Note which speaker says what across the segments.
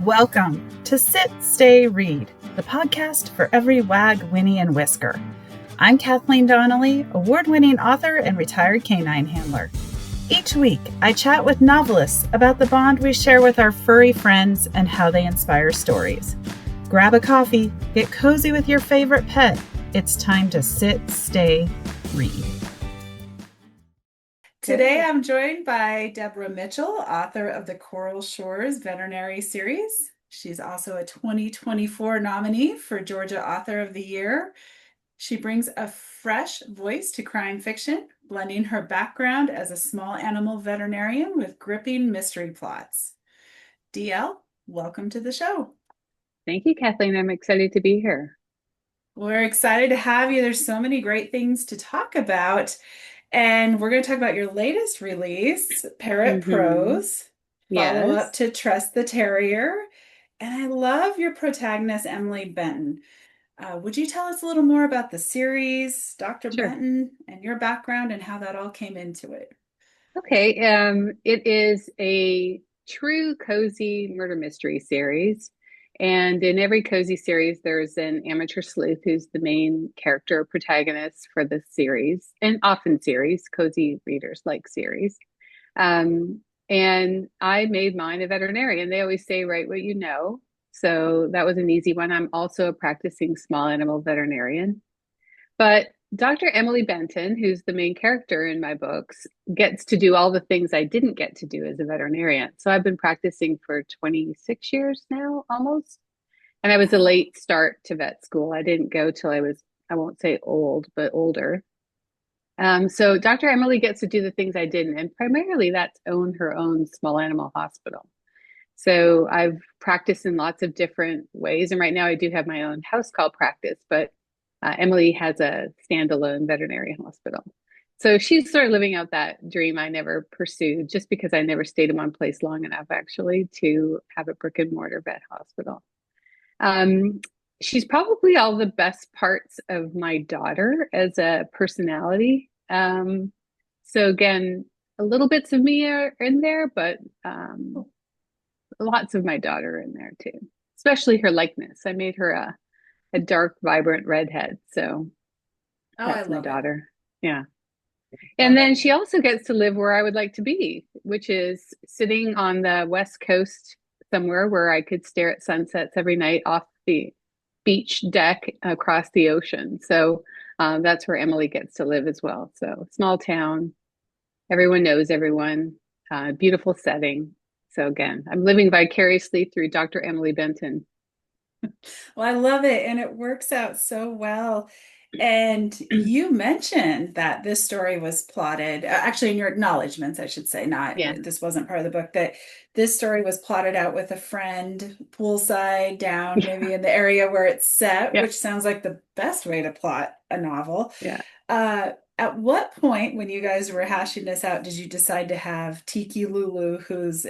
Speaker 1: Welcome to Sit, Stay, Read, the podcast for every wag, whinny, and whisker. I'm Kathleen Donnelly, award-winning author and retired canine handler. Each week, I chat with novelists about the bond we share with our furry friends and how they inspire stories. Grab a coffee, get cozy with your favorite pet. It's time to sit, stay, read. Today, I'm joined by Deborah Mitchell, author of the Coral Shores Veterinary series. She's also a 2024 nominee for Georgia Author of the Year. She brings a fresh voice to crime fiction, blending her background as a small animal veterinarian with gripping mystery plots. DL, welcome to the show.
Speaker 2: Thank you, Kathleen. I'm excited to be here.
Speaker 1: We're excited to have you. There's so many great things to talk about. And we're going to talk about your latest release, Parrot Prose, follow up to Trust the Terrier. And I love your protagonist, Emily Benton. Would you tell us a little more about the series, Dr.
Speaker 2: Sure.
Speaker 1: Benton, and your background and how that all came into it?
Speaker 2: Okay. It is a true cozy murder mystery series. And in every cozy series, there's an amateur sleuth who's the main character protagonist for the series, and often series. Cozy readers like series. And I made mine a veterinarian. They always say, write what you know. So that was an easy one. I'm also a practicing small animal veterinarian. But Dr. Emily Benton, who's the main character in my books, gets to do all the things I didn't get to do as a veterinarian. So I've been practicing for 26 years now, almost. And I was a late start to vet school. I didn't go till I was, I won't say old, but older. So Dr. Emily gets to do the things I didn't. And primarily that's own her own small animal hospital. So I've practiced in lots of different ways. And right now I do have my own house call practice, but Emily has a standalone veterinary hospital. So she's sort of living out that dream I never pursued just because I never stayed in one place long enough actually to have a brick and mortar vet hospital. She's probably all the best parts of my daughter as a personality. So again, a little bits of me are in there, but lots of my daughter in there too, especially her likeness. I made her a dark, vibrant redhead. So that's my daughter. Yeah. And then she also gets to live where I would like to be, which is sitting on the West Coast somewhere where I could stare at sunsets every night off the beach deck across the ocean. So that's where Emily gets to live as well. So small town, everyone knows everyone, beautiful setting. So again, I'm living vicariously through Dr. Emily Benton.
Speaker 1: Well, I love it. And it works out so well. And you mentioned that this story was plotted, actually in your acknowledgments, I should say, this wasn't part of the book, that this story was plotted out with a friend, poolside down, maybe in the area where it's set, which sounds like the best way to plot a novel. At what point, when you guys were hashing this out, did you decide to have Tiki Lulu, who's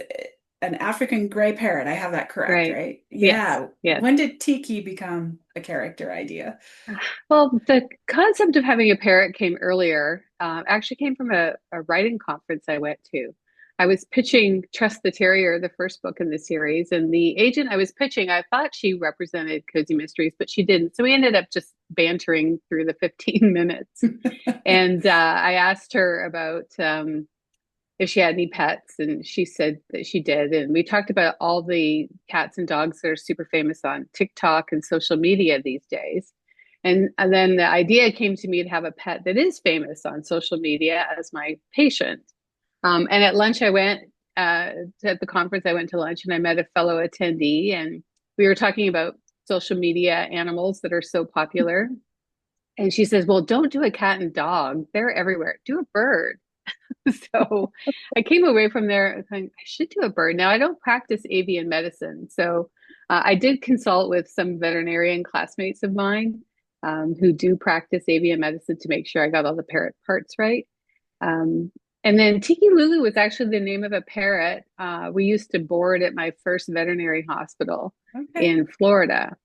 Speaker 1: an African gray parrot? I have that correct, right? Yeah.
Speaker 2: Yes.
Speaker 1: When did Tiki become a character idea?
Speaker 2: Well, the concept of having a parrot came earlier. Actually came from a writing conference I went to. I was pitching Trust the Terrier, the first book in the series, and the agent I was pitching, I thought she represented cozy mysteries, but she didn't. So we ended up just bantering through the 15 minutes. And I asked her about if she had any pets, and she said that she did. And we talked about all the cats and dogs that are super famous on TikTok and social media these days. And then the idea came to me to have a pet that is famous on social media as my patient. And at lunch, I went at the conference, I went to lunch and I met a fellow attendee, and we were talking about social media animals that are so popular. And she says, well, don't do a cat and dog. They're everywhere. Do a bird. So I came away from there thinking, I should do a bird. Now, I don't practice avian medicine. So I did consult with some veterinarian classmates of mine who do practice avian medicine to make sure I got all the parrot parts right. And then Tiki Lulu was actually the name of a parrot we used to board at my first veterinary hospital in Florida.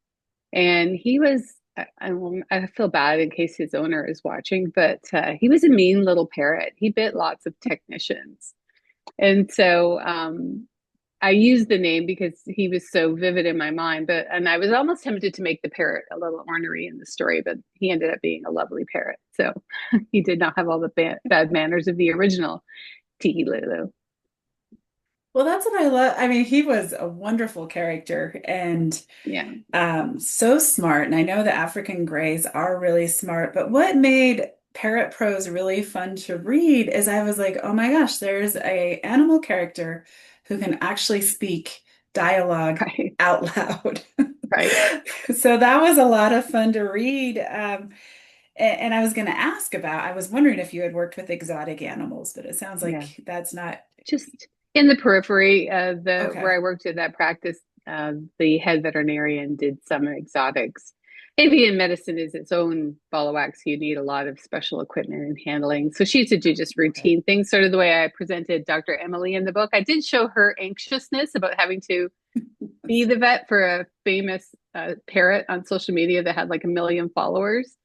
Speaker 2: And he was, I feel bad in case his owner is watching, but he was a mean little parrot. He bit lots of technicians. And so I used the name because he was so vivid in my mind, and I was almost tempted to make the parrot a little ornery in the story, but he ended up being a lovely parrot. So he did not have all the bad manners of the original Tiki Lulu.
Speaker 1: Well, that's what I love. I mean, he was a wonderful character and
Speaker 2: Yeah.
Speaker 1: so smart. And I know the African Greys are really smart, but what made Parrot Prose really fun to read is I was like, oh my gosh, there's a animal character who can actually speak dialogue
Speaker 2: Right.
Speaker 1: out loud.
Speaker 2: Right.
Speaker 1: So that was a lot of fun to read. And I was going to ask about, I was wondering if you had worked with exotic animals, but it sounds
Speaker 2: Yeah.
Speaker 1: like that's not
Speaker 2: Just in the periphery of the where
Speaker 1: okay.
Speaker 2: I worked at that practice, the head veterinarian did some exotics. Avian medicine is its own ball of wax. You need a lot of special equipment and handling. So she used to do just
Speaker 1: Okay.
Speaker 2: routine things, sort of the way I presented Dr. Emily in the book. I did show her anxiousness about having to be the vet for a famous parrot on social media that had like 1 million followers.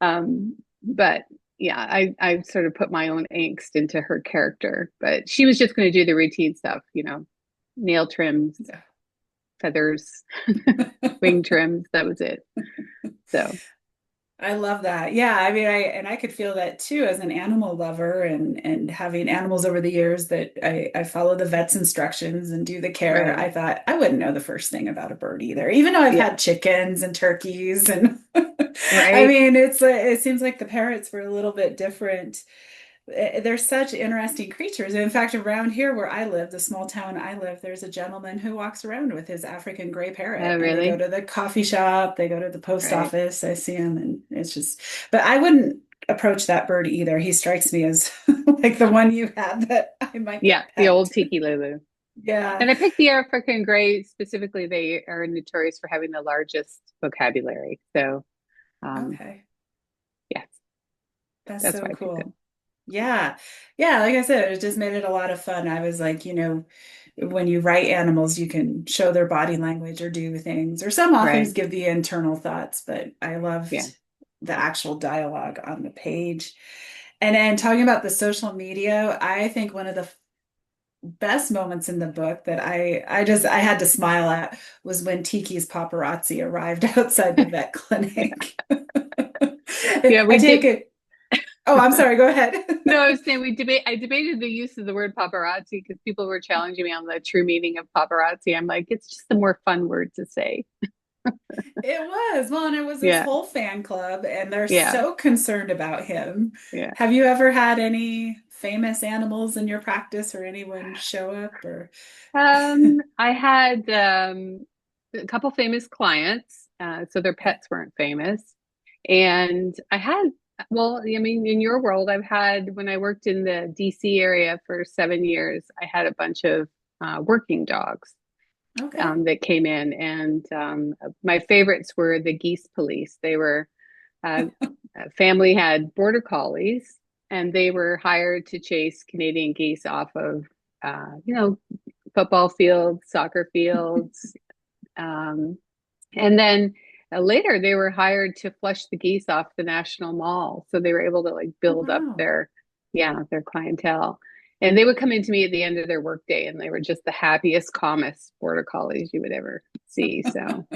Speaker 2: But yeah, I sort of put my own angst into her character, but she was just going to do the routine stuff, nail trims, feathers, wing trims. That was it. So
Speaker 1: I love that. Yeah, I mean, I could feel that too as an animal lover and having animals over the years that I follow the vet's instructions and do the care.
Speaker 2: right,
Speaker 1: I thought I wouldn't know the first thing about a bird either, even though I've
Speaker 2: yeah,
Speaker 1: had chickens and turkeys and I
Speaker 2: right.
Speaker 1: mean, it seems like the parrots were a little bit different. They're such interesting creatures. In fact, around here where I live, the small town I live, there's a gentleman who walks around with his African gray parrot
Speaker 2: Oh,
Speaker 1: and they go
Speaker 2: really?
Speaker 1: to the coffee shop, they go to the post
Speaker 2: Right.
Speaker 1: office. I see him and it's just, but I wouldn't approach that bird either. He strikes me as like the one you had that I might
Speaker 2: Yeah,
Speaker 1: get
Speaker 2: the old
Speaker 1: pet.
Speaker 2: Tiki Lulu.
Speaker 1: Yeah.
Speaker 2: And I picked the African Gray specifically. They are notorious for having the largest vocabulary. So, um,
Speaker 1: Okay.
Speaker 2: yes,
Speaker 1: That's
Speaker 2: that's
Speaker 1: so
Speaker 2: why I picked it.
Speaker 1: cool. Yeah. Yeah. Like I said, it just made it a lot of fun. I was like, when you write animals, you can show their body language or do things, or some authors
Speaker 2: Right.
Speaker 1: give the internal thoughts, but I
Speaker 2: Yeah.
Speaker 1: loved the actual dialogue on the page. And then talking about the social media, I think one of the best moments in the book that I had to smile at was when Tiki's paparazzi arrived outside the vet clinic.
Speaker 2: Yeah,
Speaker 1: I
Speaker 2: we
Speaker 1: take
Speaker 2: did.
Speaker 1: it. Oh, I'm sorry. Go ahead.
Speaker 2: No, I was saying I debated the use of the word paparazzi because people were challenging me on the true meaning of paparazzi. I'm like, it's just a more fun word to say.
Speaker 1: It was. Well, and it was this
Speaker 2: Yeah.
Speaker 1: whole fan club, and they're
Speaker 2: Yeah.
Speaker 1: so concerned about him.
Speaker 2: Yeah.
Speaker 1: Have you ever had any famous animals in your practice or anyone show up or
Speaker 2: I had a couple famous clients, so their pets weren't famous. And well, I mean, in your world, I've had, when I worked in the DC area for 7 years, I had a bunch of working dogs
Speaker 1: okay.
Speaker 2: that came in. And my favorites were the geese police. They were, a family had border collies, and they were hired to chase Canadian geese off of, football fields, soccer fields. Um, and then later they were hired to flush the geese off the National Mall. So they were able to like
Speaker 1: Oh,
Speaker 2: build up
Speaker 1: wow.
Speaker 2: their clientele. And they would come into me at the end of their workday, and they were just the happiest, calmest border collies you would ever see. So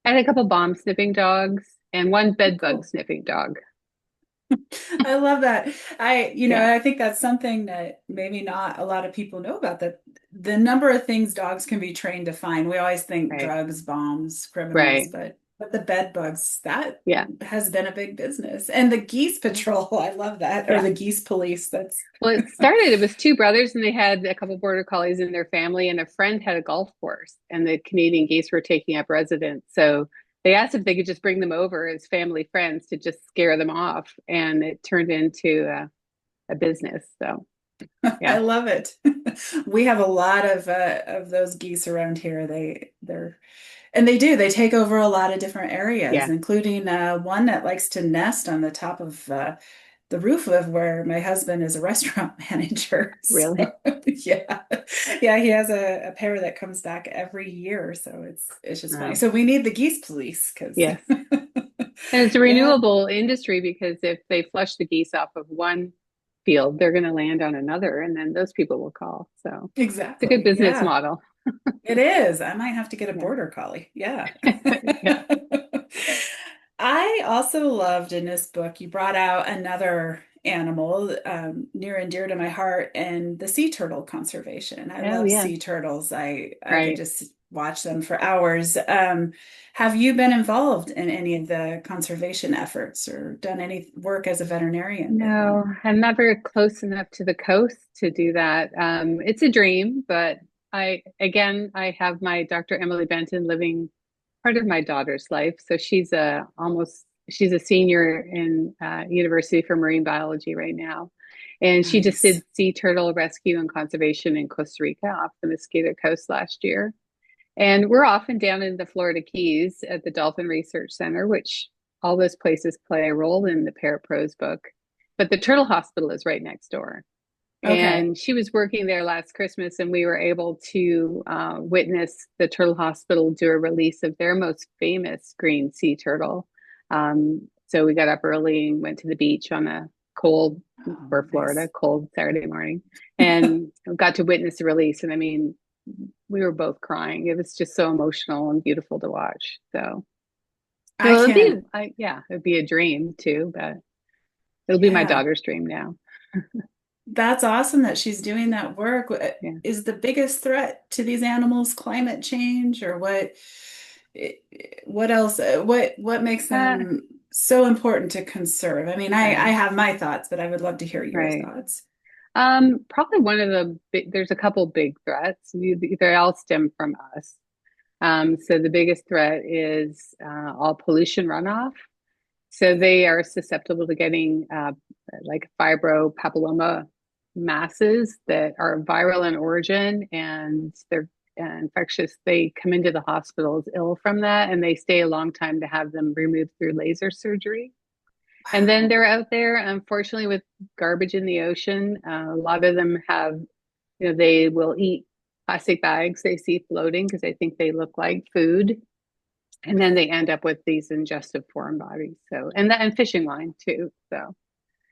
Speaker 2: I had a couple bomb sniffing dogs and one
Speaker 1: Oh,
Speaker 2: bed bug
Speaker 1: cool.
Speaker 2: sniffing dog.
Speaker 1: I love that.
Speaker 2: Yeah,
Speaker 1: I think that's something that maybe not a lot of people know about that the number of things dogs can be trained to find. We always think
Speaker 2: right,
Speaker 1: drugs, bombs, criminals,
Speaker 2: right.
Speaker 1: but the bed bugs, that
Speaker 2: Yeah,
Speaker 1: has been a big business. And the geese patrol, I love that. Or
Speaker 2: yeah.
Speaker 1: the geese police. That's
Speaker 2: Well, it was two brothers, and they had a couple border collies in their family, and a friend had a golf course, and the Canadian geese were taking up residence. So they asked if they could just bring them over as family friends to just scare them off, and it turned into a business. So
Speaker 1: I
Speaker 2: yeah,
Speaker 1: love it. We have a lot of those geese around here. And they take over a lot of different areas,
Speaker 2: yeah,
Speaker 1: including one that likes to nest on the top of the roof of where my husband is a restaurant manager. So
Speaker 2: really,
Speaker 1: yeah, yeah, he has a pair that comes back every year. So it's just funny.
Speaker 2: wow,
Speaker 1: So we need the geese police because
Speaker 2: yes. And it's a
Speaker 1: yeah,
Speaker 2: renewable industry because if they flush the geese off of one field, they're going to land on another, and then those people will call. So it's a good
Speaker 1: exactly.
Speaker 2: business
Speaker 1: Yeah.
Speaker 2: model.
Speaker 1: It is. I might have to get a
Speaker 2: Yeah.
Speaker 1: border collie. Yeah.
Speaker 2: Yeah.
Speaker 1: I also loved in this book, you brought out another animal near and dear to my heart, and the sea turtle conservation. I
Speaker 2: Oh,
Speaker 1: love
Speaker 2: yeah.
Speaker 1: sea turtles. I could
Speaker 2: Right.
Speaker 1: just watch them for hours. Have you been involved in any of the conservation efforts or done any work as a veterinarian with
Speaker 2: No,
Speaker 1: them?
Speaker 2: I'm not very close enough to the coast to do that. It's a dream, but I have my Dr. Emily Benton living part of my daughter's life. So she's a senior in University for Marine Biology right now. And she just
Speaker 1: Nice.
Speaker 2: did sea turtle rescue and conservation in Costa Rica off the Mosquito Coast last year. And we're often down in the Florida Keys at the Dolphin Research Center, which all those places play a role in the Parrot Prose book. But the Turtle Hospital is right next door.
Speaker 1: Okay.
Speaker 2: And she was working there last Christmas, and we were able to witness the Turtle Hospital do a release of their most famous green sea turtle. So we got up early and went to the beach on a cold,
Speaker 1: Oh,
Speaker 2: for Florida,
Speaker 1: nice.
Speaker 2: cold Saturday morning, and got to witness the release. And I mean, we were both crying. It was just so emotional and beautiful to watch. So,
Speaker 1: I
Speaker 2: well,
Speaker 1: can't.
Speaker 2: it'd be a dream too, but it'll be my
Speaker 1: Yeah.
Speaker 2: daughter's dream now.
Speaker 1: That's awesome that she's doing that work.
Speaker 2: Yeah.
Speaker 1: Is the biggest threat to these animals climate change, or what else? What makes
Speaker 2: Uh,
Speaker 1: them so important to conserve? I mean, I
Speaker 2: right,
Speaker 1: have my thoughts, but I would love to hear your
Speaker 2: right.
Speaker 1: thoughts.
Speaker 2: Probably one of there's a couple big threats. They all stem from us. So the biggest threat is all pollution runoff. So they are susceptible to getting like fibropapilloma masses that are viral in origin, and they're infectious. They come into the hospitals ill from that, and they stay a long time to have them removed through laser surgery. And then
Speaker 1: Wow.
Speaker 2: they're out there, unfortunately, with garbage in the ocean. A lot of them have, they will eat plastic bags they see floating because they think they look like food. And then they end up with these ingestive foreign bodies. So, and fishing line too. So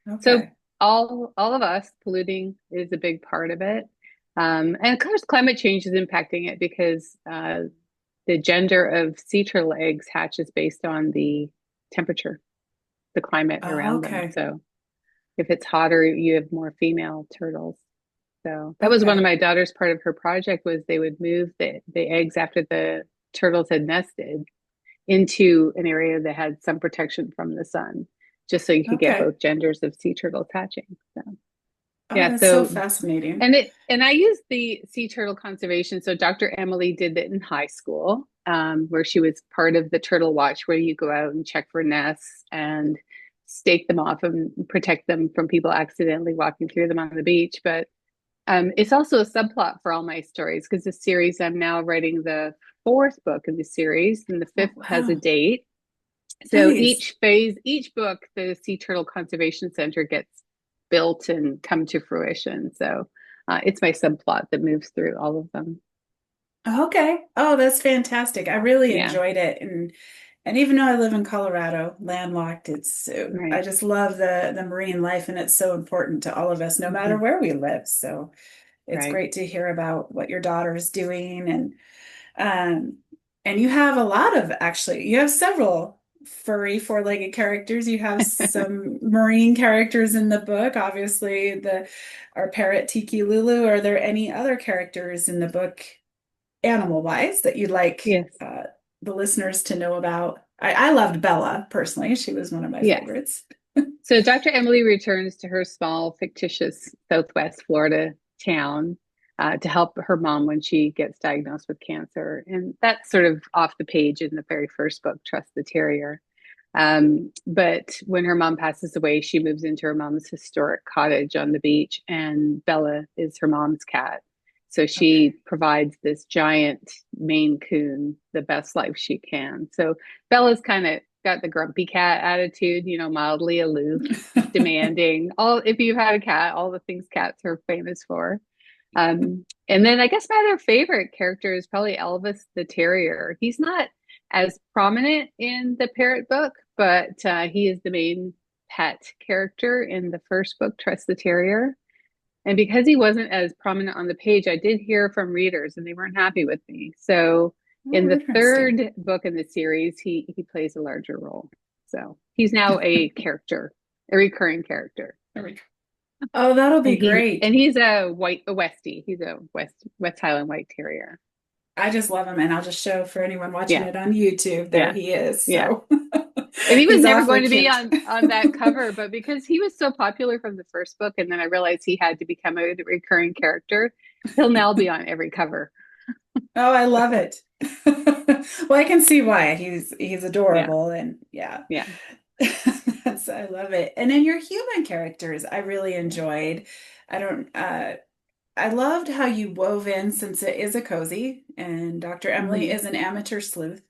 Speaker 1: Okay.
Speaker 2: all of us polluting is a big part of it. And of course, climate change is impacting it because the gender of sea turtle eggs hatches based on the temperature, the climate
Speaker 1: Oh,
Speaker 2: around them.
Speaker 1: okay.
Speaker 2: So if it's hotter, you have more female turtles. So that was one of
Speaker 1: Okay.
Speaker 2: my daughter's part of her project was they would move the eggs after the turtles had nested into an area that had some protection from the sun, just so you could get
Speaker 1: Okay.
Speaker 2: both genders of sea turtles hatching. So
Speaker 1: Oh,
Speaker 2: yeah,
Speaker 1: that's so
Speaker 2: so
Speaker 1: fascinating.
Speaker 2: and I used the sea turtle conservation. So Dr. Emily did that in high school, where she was part of the turtle watch, where you go out and check for nests and stake them off and protect them from people accidentally walking through them on the beach. But it's also a subplot for all my stories because the series I'm now writing the fourth book of the series, and the
Speaker 1: Oh,
Speaker 2: fifth has a
Speaker 1: wow.
Speaker 2: date. So
Speaker 1: Nice.
Speaker 2: each book, the Sea Turtle Conservation Center gets built and come to fruition. So it's my subplot that moves through all of them.
Speaker 1: Okay. Oh, that's fantastic. I really
Speaker 2: Yeah,
Speaker 1: enjoyed it. And even though I live in Colorado, landlocked, I
Speaker 2: right,
Speaker 1: just love the marine life, and it's so important to all of us no matter
Speaker 2: hmm,
Speaker 1: where we live. So it's
Speaker 2: right.
Speaker 1: great to hear about what your daughter is doing, um and you have a lot of actually you have several furry four-legged characters. You have some marine characters in the book, obviously the our parrot Tiki Lulu. Are there any other characters in the book animal wise that you'd like
Speaker 2: Yes,
Speaker 1: the listeners to know about? I loved Bella personally. She was one of my
Speaker 2: yes.
Speaker 1: favorites.
Speaker 2: So Dr. Emily returns to her small, fictitious Southwest Florida town to help her mom when she gets diagnosed with cancer. And that's sort of off the page in the very first book, Trust the Terrier. But when her mom passes away, she moves into her mom's historic cottage on the beach, and Bella is her mom's cat. So
Speaker 1: Okay.
Speaker 2: she provides this giant Maine Coon the best life she can. So Bella's kind of got the grumpy cat attitude, mildly aloof, demanding. All if you've had a cat, all the things cats are famous for. And then I guess my other favorite character is probably Elvis the Terrier. He's not as prominent in the Parrot book, but he is the main pet character in the first book, Trust the Terrier. And because he wasn't as prominent on the page, I did hear from readers and they weren't happy with me. So in
Speaker 1: Oh,
Speaker 2: the
Speaker 1: interesting.
Speaker 2: third book in the series, he plays a larger role. So he's now a character, a recurring character.
Speaker 1: Oh, that'll be
Speaker 2: And
Speaker 1: great.
Speaker 2: he's a Westie. He's a West Highland White Terrier.
Speaker 1: I just love him, and I'll just show for anyone watching
Speaker 2: Yeah,
Speaker 1: it on YouTube. There
Speaker 2: yeah,
Speaker 1: he is.
Speaker 2: yeah.
Speaker 1: So
Speaker 2: And he was
Speaker 1: he's
Speaker 2: never
Speaker 1: awfully
Speaker 2: going to be
Speaker 1: cute.
Speaker 2: on that cover, but because he was so popular from the first book, and then I realized he had to become a recurring character, he'll now be on every cover.
Speaker 1: Oh, I love it. Well, I can see why. He's
Speaker 2: Yeah,
Speaker 1: adorable and yeah.
Speaker 2: yeah,
Speaker 1: I love it. And then your human characters, I really enjoyed. I don't I loved how you wove in since it is a cozy and Dr. Emily
Speaker 2: hmm
Speaker 1: is an amateur sleuth.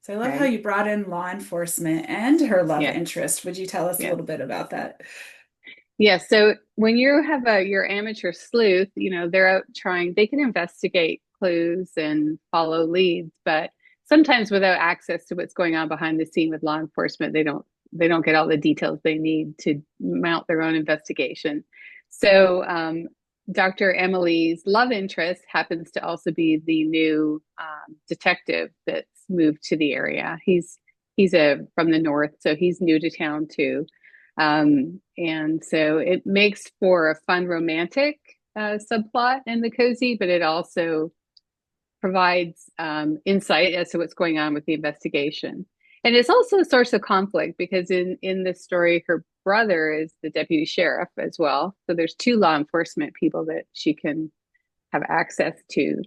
Speaker 1: So I love how
Speaker 2: right,
Speaker 1: you brought in law enforcement and her love
Speaker 2: yeah,
Speaker 1: interest. Would you tell us a
Speaker 2: yeah.
Speaker 1: little bit about that?
Speaker 2: Yeah, so when you have your amateur sleuth, they're out trying, they can investigate clues and follow leads, but sometimes without access to what's going on behind the scene with law enforcement, they don't get all the details they need to mount their own investigation. So Dr. Emily's love interest happens to also be the new detective that's moved to the area. He's from the north, so he's new to town too. And so it makes for a fun romantic subplot in the cozy, but it also provides insight as to what's going on with the investigation. And it's also a source of conflict because in this story, her brother is the deputy sheriff as well. So there's two law enforcement people that she can have access to.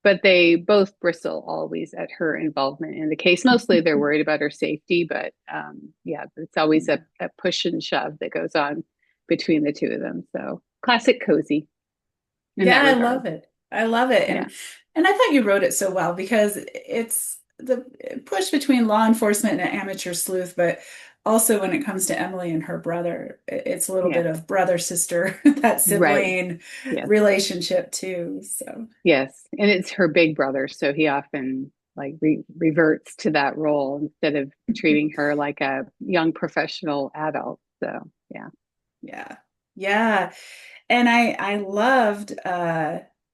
Speaker 2: But they both bristle always at her involvement in the case. Mostly they're worried about her safety, but yeah, it's always a push and shove that goes on between the two of them. So classic cozy in
Speaker 1: Yeah,
Speaker 2: that
Speaker 1: I
Speaker 2: regard.
Speaker 1: love it. I love it.
Speaker 2: Yeah,
Speaker 1: And I thought you wrote it so well because it's the push between law enforcement and amateur sleuth, but also when it comes to Emily and her brother, it's a little
Speaker 2: yeah,
Speaker 1: bit of brother sister, that
Speaker 2: right.
Speaker 1: sibling
Speaker 2: Yes,
Speaker 1: relationship too. So
Speaker 2: yes. And it's her big brother. So he often like reverts to that role instead of treating her like a young professional adult. So yeah.
Speaker 1: yeah. Yeah. And I loved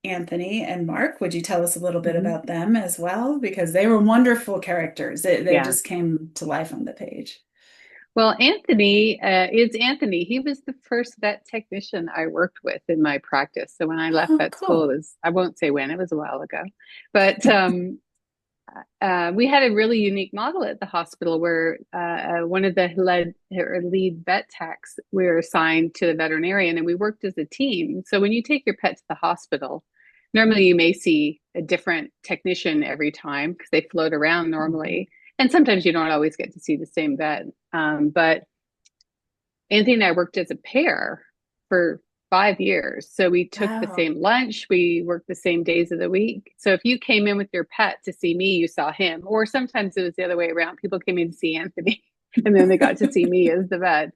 Speaker 1: Anthony and Mark. Would you tell us a little bit
Speaker 2: Mhm.
Speaker 1: about them as well? Because they were wonderful characters. They
Speaker 2: Yeah.
Speaker 1: just came to life on the page.
Speaker 2: Well, Anthony is Anthony. He was the first vet technician I worked with in my practice. So when I left
Speaker 1: Oh,
Speaker 2: vet school,
Speaker 1: cool.
Speaker 2: I won't say when, it was a while ago. But we had a really unique model at the hospital where one of the lead vet techs, we were assigned to the veterinarian and we worked as a team. So when you take your pet to the hospital, normally you may see a different technician every time because they float around
Speaker 1: Mhm.
Speaker 2: normally. And sometimes you don't always get to see the same vet. But Anthony and I worked as a pair for 5 years. So we took the
Speaker 1: Wow.
Speaker 2: same lunch, we worked the same days of the week. So if you came in with your pet to see me, you saw him. Or sometimes it was the other way around. People came in to see Anthony and then they got to see me as the vet.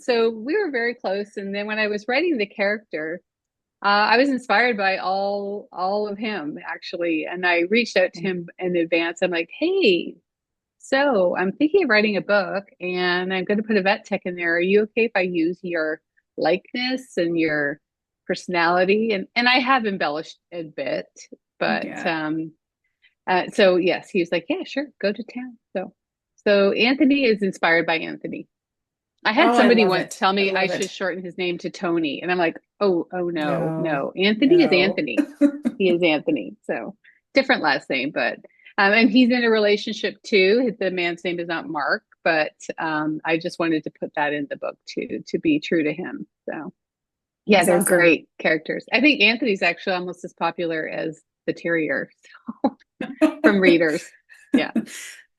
Speaker 2: So we were very close. And then when I was writing the character, I was inspired by all of him actually, and I reached out to him in advance. I'm like, "Hey, so I'm thinking of writing a book and I'm going to put a vet tech in there. Are you okay if I use your likeness and your personality?" And I have embellished a bit, but
Speaker 1: Yeah.
Speaker 2: so yes, he was like, yeah, sure, go to town. So Anthony is inspired by Anthony. I had
Speaker 1: Oh, I
Speaker 2: somebody
Speaker 1: love
Speaker 2: once
Speaker 1: it.
Speaker 2: tell
Speaker 1: I
Speaker 2: me I
Speaker 1: love
Speaker 2: should
Speaker 1: it.
Speaker 2: shorten his name to Tony, and I'm like, oh no,
Speaker 1: No,
Speaker 2: no, Anthony is
Speaker 1: no.
Speaker 2: Anthony. He is Anthony. So different last name, but and he's in a relationship too. The man's name is not Mark, but I just wanted to put that in the book too to be true to him. So yeah,
Speaker 1: That's
Speaker 2: they're
Speaker 1: awesome.
Speaker 2: great characters. I think Anthony's actually almost as popular as the terrier from readers. Yeah,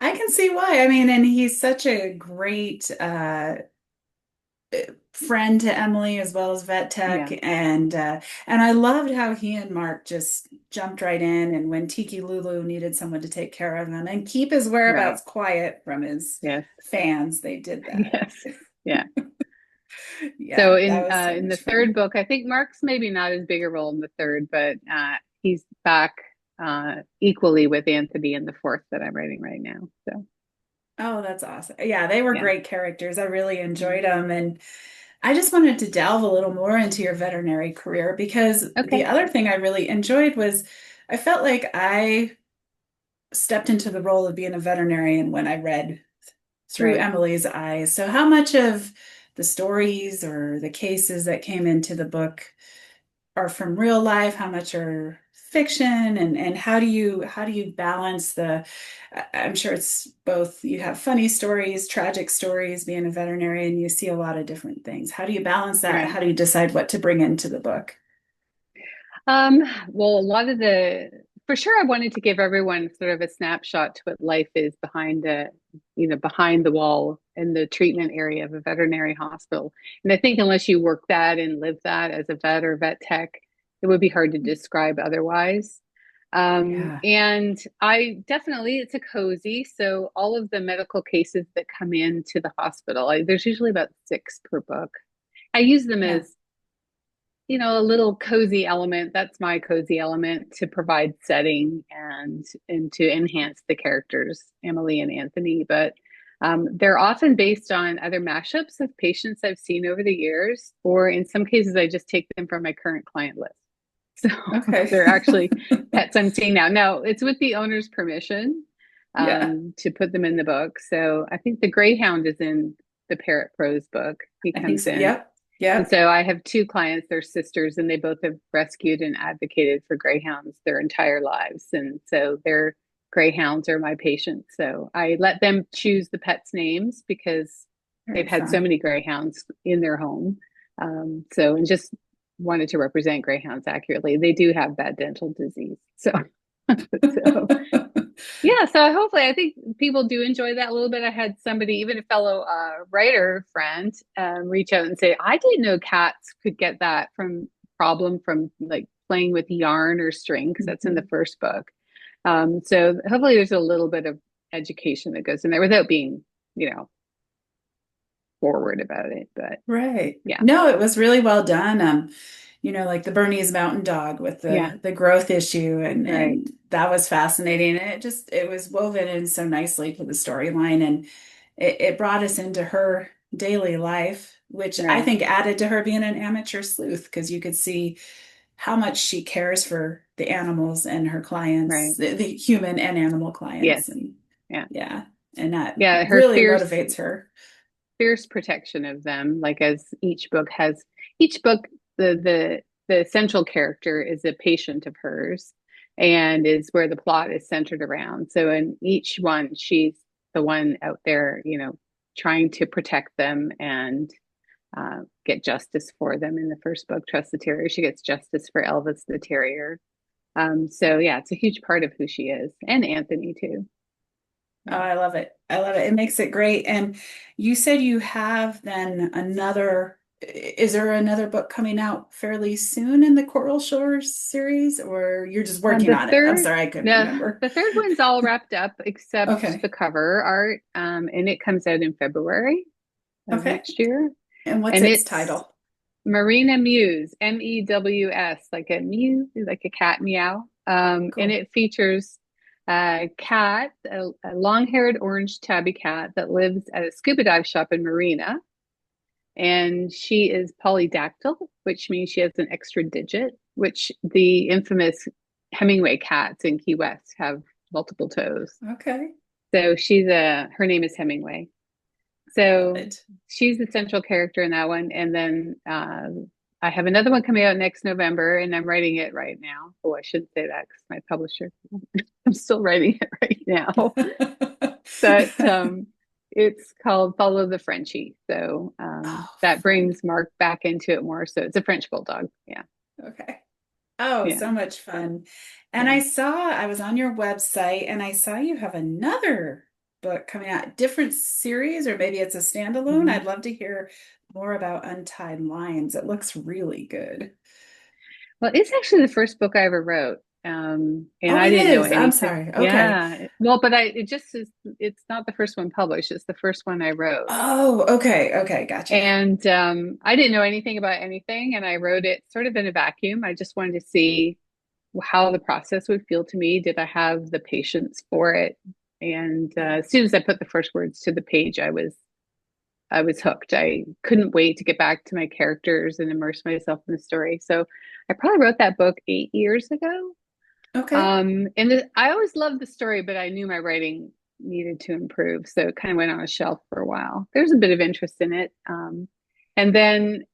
Speaker 1: I can see why. I mean, and he's such a great friend to Emily as well as vet tech
Speaker 2: yeah,
Speaker 1: and I loved how he and Mark just jumped right in and when Tiki Lulu needed someone to take care of him and keep his
Speaker 2: right.
Speaker 1: whereabouts quiet from his
Speaker 2: Yes,
Speaker 1: fans, they did that.
Speaker 2: yes, yeah. So
Speaker 1: Yeah, that was so
Speaker 2: in the
Speaker 1: much
Speaker 2: third
Speaker 1: fun.
Speaker 2: book, I think Mark's maybe not as big a role in the third, but he's back equally with Anthony in the fourth that I'm writing right now. So
Speaker 1: Oh, that's awesome. Yeah, they were
Speaker 2: yeah,
Speaker 1: great characters. I really enjoyed them. And I just wanted to delve a little more into your veterinary career because the
Speaker 2: Okay,
Speaker 1: other thing I really enjoyed was I felt like I stepped into the role of being a veterinarian when I read through
Speaker 2: right.
Speaker 1: Emily's eyes. So, how much of the stories or the cases that came into the book are from real life? How much are fiction? And how do you balance the? I'm sure it's both. You have funny stories, tragic stories. Being a veterinarian, you see a lot of different things. How do you balance that?
Speaker 2: Right.
Speaker 1: How do you decide what to bring into the book?
Speaker 2: Um, well, for sure, I wanted to give everyone sort of a snapshot to what life is behind the wall in the treatment area of a veterinary hospital. And I think unless you work that and live that as a vet or vet tech, it would be hard to describe otherwise.
Speaker 1: Yeah.
Speaker 2: And it's a cozy. So all of the medical cases that come into the hospital, there's usually about six per book. I use them
Speaker 1: Yeah.
Speaker 2: as a little cozy element. That's my cozy element to provide setting and to enhance the characters, Emily and Anthony. But they're often based on other mashups of patients I've seen over the years, or in some cases, I just take them from my current client list. So
Speaker 1: Okay.
Speaker 2: they're actually pets I'm seeing now. Now it's with the owner's permission
Speaker 1: Yeah.
Speaker 2: to put them in the book. So I think the Greyhound is in the Parrot Prose book. He
Speaker 1: I think
Speaker 2: comes
Speaker 1: so.
Speaker 2: in.
Speaker 1: Yep.
Speaker 2: And
Speaker 1: Yep.
Speaker 2: so I have two clients, they're sisters, and they both have rescued and advocated for greyhounds their entire lives. And so their greyhounds are my patients. So I let them choose the pets' names because they've
Speaker 1: Very
Speaker 2: had so
Speaker 1: fun.
Speaker 2: many greyhounds in their home. And just wanted to represent greyhounds accurately. They do have bad dental disease. So yeah, so hopefully, I think people do enjoy that a little bit. I had somebody, even a fellow writer friend, reach out and say, "I didn't know cats could get that from like playing with yarn or string, because that's in the
Speaker 1: Mhm.
Speaker 2: first book." So hopefully, there's a little bit of education that goes in there without being, you know, forward about it. But
Speaker 1: Right.
Speaker 2: yeah,
Speaker 1: No, it was really well done. Like the Bernese Mountain Dog with
Speaker 2: yeah,
Speaker 1: the growth issue
Speaker 2: right,
Speaker 1: and that was fascinating. And it was woven in so nicely to the storyline and it brought us into her daily life, which I
Speaker 2: right,
Speaker 1: think added to her being an amateur sleuth because you could see how much she cares for the animals and her clients,
Speaker 2: right.
Speaker 1: the human and animal clients.
Speaker 2: Yes,
Speaker 1: And
Speaker 2: yeah,
Speaker 1: yeah, and that
Speaker 2: yeah. Her
Speaker 1: really
Speaker 2: fierce
Speaker 1: motivates her.
Speaker 2: fierce protection of them, like as each book, the central character is a patient of hers and is where the plot is centered around. So in each one, she's the one out there, trying to protect them and get justice for them. In the first book, Trust the Terrier, she gets justice for Elvis the Terrier. So yeah, it's a huge part of who she is, and Anthony too.
Speaker 1: Oh,
Speaker 2: Yeah.
Speaker 1: I love it. I love it. It makes it great. And you said you have then is there another book coming out fairly soon in the Coral Shores series, or you're just working
Speaker 2: The
Speaker 1: on it? I'm
Speaker 2: third,
Speaker 1: sorry, I couldn't
Speaker 2: no,
Speaker 1: remember.
Speaker 2: the third one's all wrapped up except the
Speaker 1: Okay.
Speaker 2: cover art, and it comes out in February of
Speaker 1: Okay.
Speaker 2: next year,
Speaker 1: And what's
Speaker 2: and
Speaker 1: its
Speaker 2: it's
Speaker 1: title?
Speaker 2: Marina Mews, Mews, like a mew, like a cat meow, and
Speaker 1: Cool.
Speaker 2: it features a cat, a long-haired orange tabby cat that lives at a scuba dive shop in Marina, and she is polydactyl, which means she has an extra digit, which the infamous Hemingway cats in Key West have multiple toes.
Speaker 1: Okay.
Speaker 2: So her name is Hemingway.
Speaker 1: Love
Speaker 2: So
Speaker 1: it.
Speaker 2: she's the central character in that one. And then I have another one coming out next November, and I'm writing it right now. Oh, I shouldn't say that because my publisher, I'm still writing it right now. But it's called Follow the Frenchie. So
Speaker 1: Oh,
Speaker 2: that
Speaker 1: fun.
Speaker 2: brings Mark back into it more. So it's a French bulldog. Yeah.
Speaker 1: Okay. Oh,
Speaker 2: Yeah.
Speaker 1: so much fun. And
Speaker 2: Yeah.
Speaker 1: I was on your website and I saw you have another book coming out, different series, or maybe it's a standalone.
Speaker 2: Mhm.
Speaker 1: I'd love to hear more about Untied Lines. It looks really good.
Speaker 2: Well, it's actually the first book I ever wrote. And
Speaker 1: Oh,
Speaker 2: I
Speaker 1: it
Speaker 2: didn't know
Speaker 1: is. I'm
Speaker 2: anything.
Speaker 1: sorry. Okay.
Speaker 2: Yeah. Well, but it just is, it's not the first one published. It's the first one I wrote.
Speaker 1: Oh, okay. Okay. Gotcha.
Speaker 2: And I didn't know anything about anything. And I wrote it sort of in a vacuum. I just wanted to see how the process would feel to me. Did I have the patience for it? And
Speaker 1: Yeah.
Speaker 2: as soon as I put the first words to the page, I was hooked. I couldn't wait to get back to my characters and immerse myself in the story. So I probably wrote that book 8 years ago.
Speaker 1: Okay.
Speaker 2: I always loved the story, but I knew my writing needed to improve. So it kind of went on a shelf for a while. There's a bit of interest in it. And then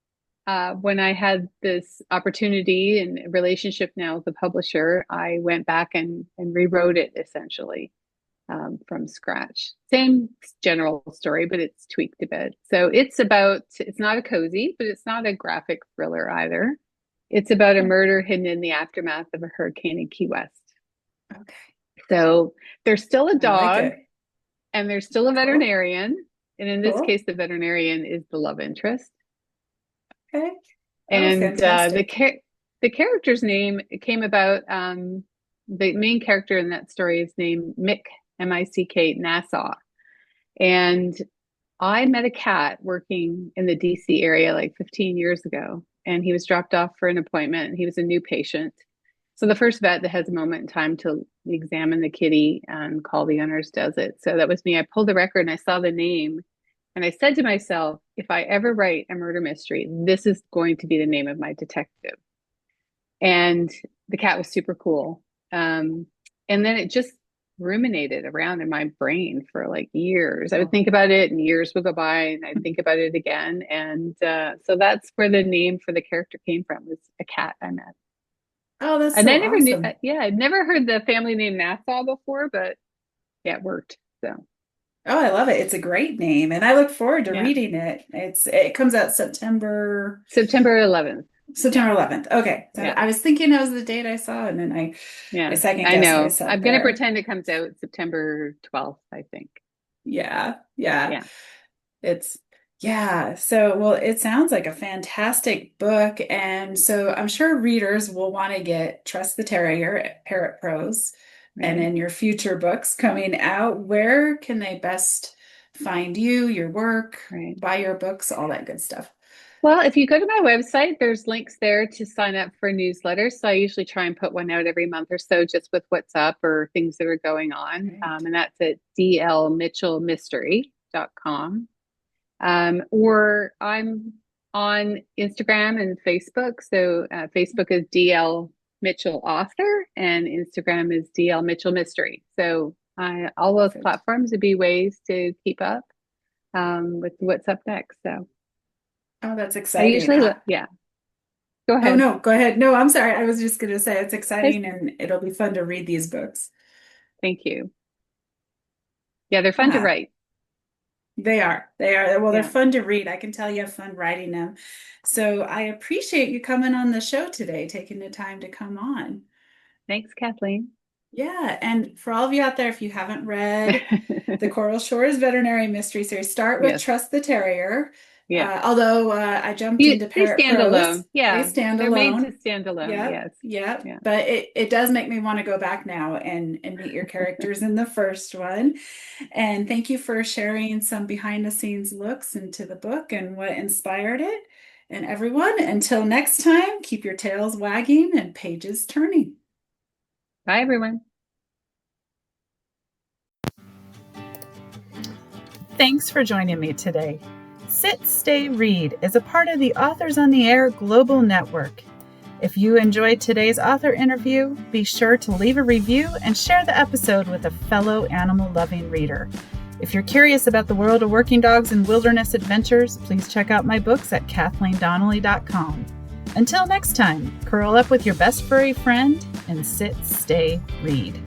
Speaker 2: when I had this opportunity and relationship now with the publisher, I went back and rewrote it essentially from scratch. Same general story, but it's tweaked a bit. So it's not a cozy, but it's not a graphic thriller either. It's about a murder hidden in the aftermath of a hurricane in Key West.
Speaker 1: Okay.
Speaker 2: So there's still a dog and there's still a
Speaker 1: Cool.
Speaker 2: veterinarian. And in this case, the veterinarian is the love interest.
Speaker 1: Okay.
Speaker 2: And the character's name came about, the main character in that story is named Mick, M-I-C-K, Nassau. And I met a cat working in the DC area like 15 years ago, and he was dropped off for an appointment, and he was a new patient. So the first vet that has a moment in time to examine the kitty and call the owners does it. So that was me. I pulled the record and I saw the name, and I said to myself, if I ever write a murder mystery, this is going to be the name of my detective. And the cat was super cool. And then it just ruminated around in my brain for like years. I would think about it and years would go by and I'd think about it again. And so that's where the name for the character came from, was a cat I met.
Speaker 1: Oh, that's
Speaker 2: and
Speaker 1: so
Speaker 2: I never
Speaker 1: awesome.
Speaker 2: I'd never heard the family name Nassau before, but yeah, it worked. So.
Speaker 1: Oh, I love it. It's a great name, and I look forward to reading it. It comes out September
Speaker 2: 11th.
Speaker 1: September 11th. Okay. So I was thinking that was the date I saw, and then I second guessed
Speaker 2: know.
Speaker 1: myself.
Speaker 2: I'm going to pretend it comes out September 12th, I think.
Speaker 1: Yeah. So, well, it sounds like a fantastic book. And so I'm sure readers will want to get Trust the Terrier at Parrot Prose. And in your future books coming out, where can they best find you, your work, buy your books, all that good stuff?
Speaker 2: Well, if you go to my website, there's links there to sign up for newsletters. So I usually try and put one out every month or so, just with what's up or things that are going on. And that's at dlmitchellmystery.com. Or I'm on Instagram and Facebook. So Facebook is DL Mitchell Author and Instagram is DL Mitchell Mystery. So all those platforms would be ways to keep up with what's up next. So.
Speaker 1: Oh, that's exciting.
Speaker 2: I usually, Go ahead.
Speaker 1: Oh, no, go ahead. No, I'm sorry. I was just going to say it's exciting and it'll be fun to read these books.
Speaker 2: Thank you. Yeah, they're fun to write.
Speaker 1: They are. Well, they're fun to read. I can tell you have fun writing them. So I appreciate you coming on the show today, taking the time to come on.
Speaker 2: Thanks, Kathleen.
Speaker 1: Yeah. And for all of you out there, if you haven't read the Coral Shores Veterinary Mystery Series, start with Trust the Terrier.
Speaker 2: Yeah.
Speaker 1: Although I jumped into Parrot Prose.
Speaker 2: They stand alone. Yeah.
Speaker 1: They stand
Speaker 2: They're
Speaker 1: alone.
Speaker 2: made to stand alone. Yes.
Speaker 1: Yeah. But it does make me want to go back now and meet your characters in the first one. And thank you for sharing some behind the scenes looks into the book and what inspired it. And everyone, until next time, keep your tails wagging and pages turning.
Speaker 2: Bye, everyone.
Speaker 1: Thanks for joining me today. Sit, Stay, Read is a part of the Authors on the Air Global Network. If you enjoyed today's author interview, be sure to leave a review and share the episode with a fellow animal-loving reader. If you're curious about the world of working dogs and wilderness adventures, please check out my books at KathleenDonnelly.com. Until next time, curl up with your best furry friend and sit, stay, read.